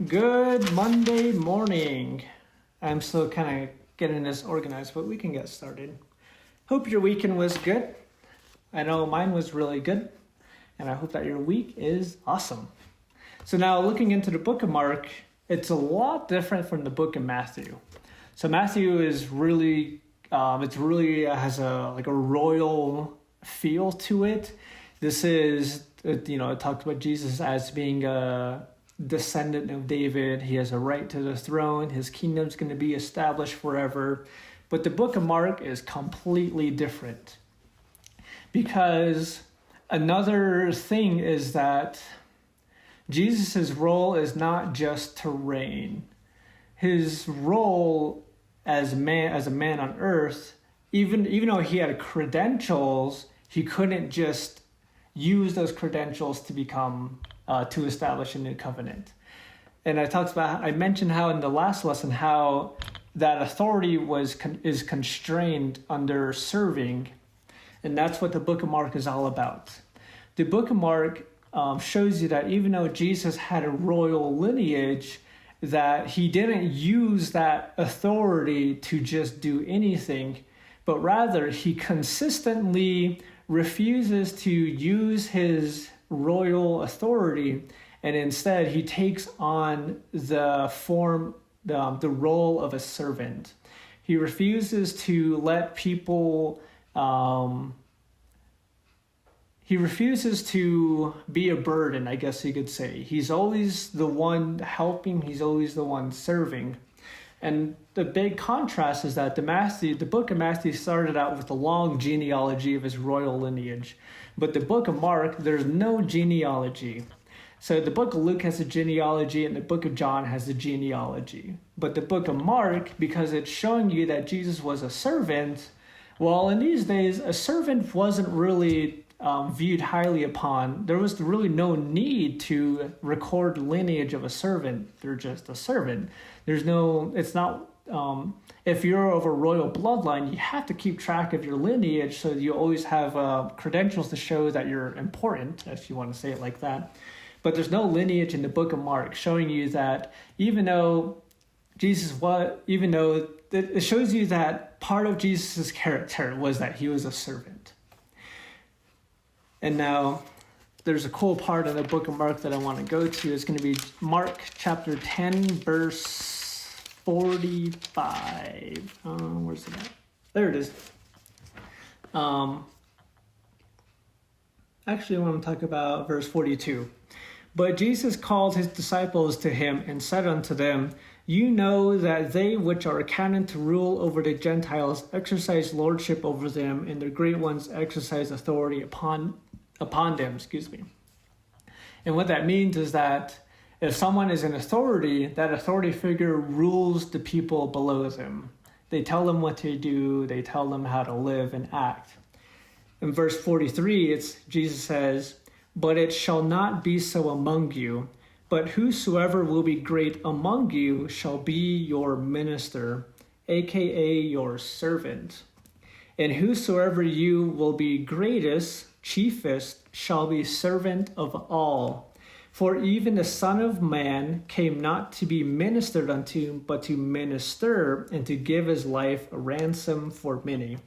Good Monday morning. I'm still kind of getting this organized, but we can get started. Hope your weekend was good. I know mine was really good, and I hope that your week is awesome. So now looking into the book of Mark, it's a lot different from the book of Matthew. So Matthew is really, has a royal feel to it. This is, it talks about Jesus as being a descendant of David. He has a right to the throne. His kingdom's going to be established forever. But the book of Mark is completely different. Because another thing is that Jesus' role is not just to reign. His role as a man on earth, even though he had credentials, he couldn't just use those credentials to become to establish a new covenant. And I mentioned how in the last lesson how that authority is constrained under serving, and that's what the book of Mark is all about. The book of Mark shows you that even though Jesus had a royal lineage, that he didn't use that authority to just do anything, but rather he consistently refuses to use his royal authority, and instead he takes on the role of a servant. He refuses to let people he refuses to be a burden, I guess you could say. He's always the one helping, he's always the one serving. And the big contrast is that the book of Matthew started out with a long genealogy of his royal lineage. But the book of Mark, there's no genealogy. So the book of Luke has a genealogy and the book of John has a genealogy. But the book of Mark, because it's showing you that Jesus was a servant, well, in these days, a servant wasn't really viewed highly upon. There was really no need to record lineage of a servant. They're just a servant. If you're of a royal bloodline, you have to keep track of your lineage so you always have credentials to show that you're important, if you want to say it like that. But there's no lineage in the book of Mark showing you that it shows you that part of Jesus' character was that he was a servant. And now there's a cool part in the book of Mark that I want to go to. It's going to be Mark chapter 10, verse 45. Where's it at? There it is. Actually, I want to talk about verse 42. But Jesus called his disciples to him and said unto them, You know that they which are accounted to rule over the Gentiles exercise lordship over them, and the great ones exercise authority upon them. And what that means is that if someone is in authority, that authority figure rules the people below them. They tell them what to do. They tell them how to live and act. In verse 43, Jesus says, But it shall not be so among you, but whosoever will be great among you shall be your minister, aka your servant. And whosoever you will be greatest, chiefest, shall be servant of all. For even the Son of Man came not to be ministered unto, but to minister and to give his life a ransom for many.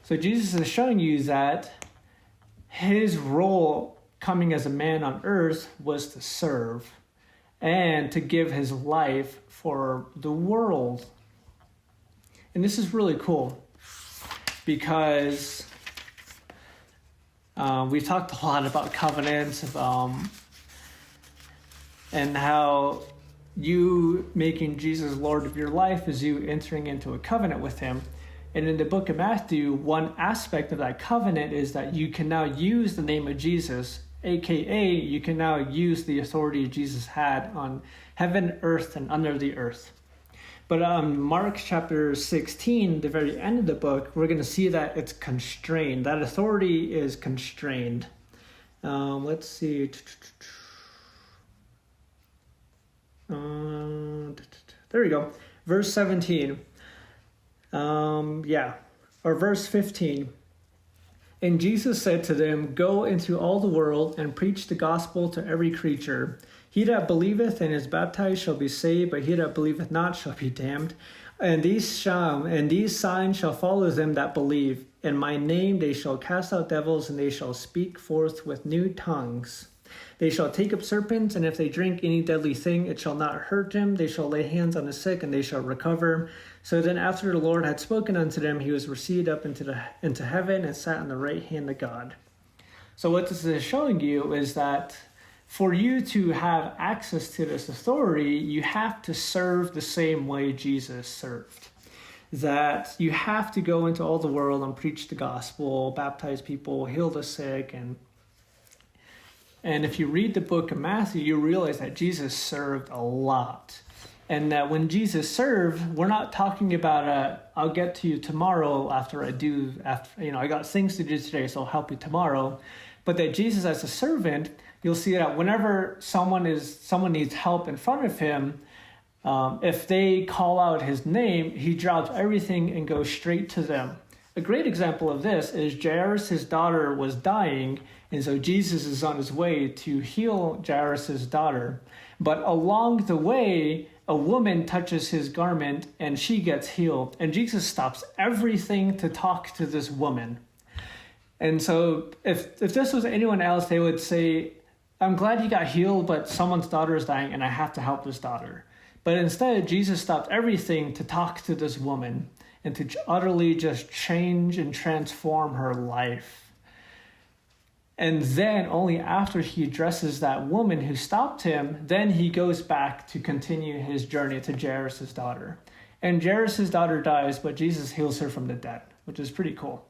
So Jesus is showing you that his role coming as a man on earth was to serve and to give his life for the world. And this is really cool because we've talked a lot about covenants and how you making Jesus Lord of your life is you entering into a covenant with him. And in the book of Matthew, one aspect of that covenant is that you can now use the name of Jesus, aka you can now use the authority Jesus had on heaven, earth, and under the earth. But Mark chapter 16, the very end of the book, we're going to see that it's constrained. That authority is constrained. Let's see. There we go. Verse 17. Or verse 15. And Jesus said to them, Go into all the world and preach the gospel to every creature. He that believeth and is baptized shall be saved, but he that believeth not shall be damned. And these signs shall follow them that believe. In my name they shall cast out devils, and they shall speak forth with new tongues. They shall take up serpents, and if they drink any deadly thing, it shall not hurt them. They shall lay hands on the sick, and they shall recover. So then after the Lord had spoken unto them, he was received up into heaven and sat on the right hand of God. So what this is showing you is that for you to have access to this authority, you have to serve the same way Jesus served. That you have to go into all the world and preach the gospel, baptize people, heal the sick. And if you read the book of Matthew, you realize that Jesus served a lot. And that when Jesus served, we're not talking about I'll get to you tomorrow I got things to do today, so I'll help you tomorrow. But that Jesus as a servant, you'll see that whenever someone needs help in front of him, if they call out his name, he drops everything and goes straight to them. A great example of this is Jairus, his daughter, was dying, and so Jesus is on his way to heal Jairus' daughter. But along the way, a woman touches his garment and she gets healed. And Jesus stops everything to talk to this woman. And so if this was anyone else, they would say, I'm glad you got healed, but someone's daughter is dying and I have to help this daughter. But instead, Jesus stopped everything to talk to this woman and to utterly just change and transform her life. And then only after he addresses that woman who stopped him, then he goes back to continue his journey to Jairus' daughter. And Jairus' daughter dies, but Jesus heals her from the dead, which is pretty cool.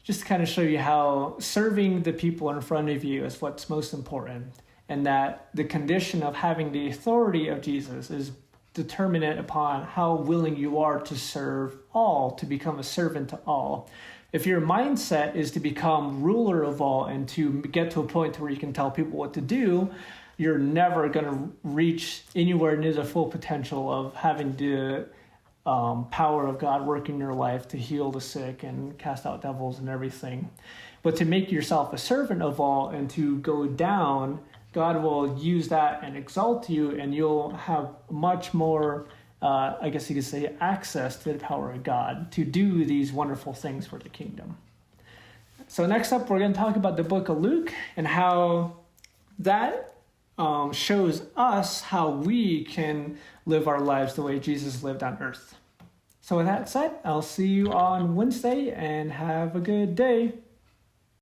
Just to kind of show you how serving the people in front of you is what's most important, and that the condition of having the authority of Jesus is determinate upon how willing you are to serve all, to become a servant to all. If your mindset is to become ruler of all and to get to a point where you can tell people what to do, you're never going to reach anywhere near the full potential of having the power of God work in your life to heal the sick and cast out devils and everything. But to make yourself a servant of all and to go down, God will use that and exalt you, and you'll have much more I guess you could say, access to the power of God to do these wonderful things for the kingdom. So next up, we're going to talk about the book of Luke and how that shows us how we can live our lives the way Jesus lived on earth. So with that said, I'll see you on Wednesday and have a good day.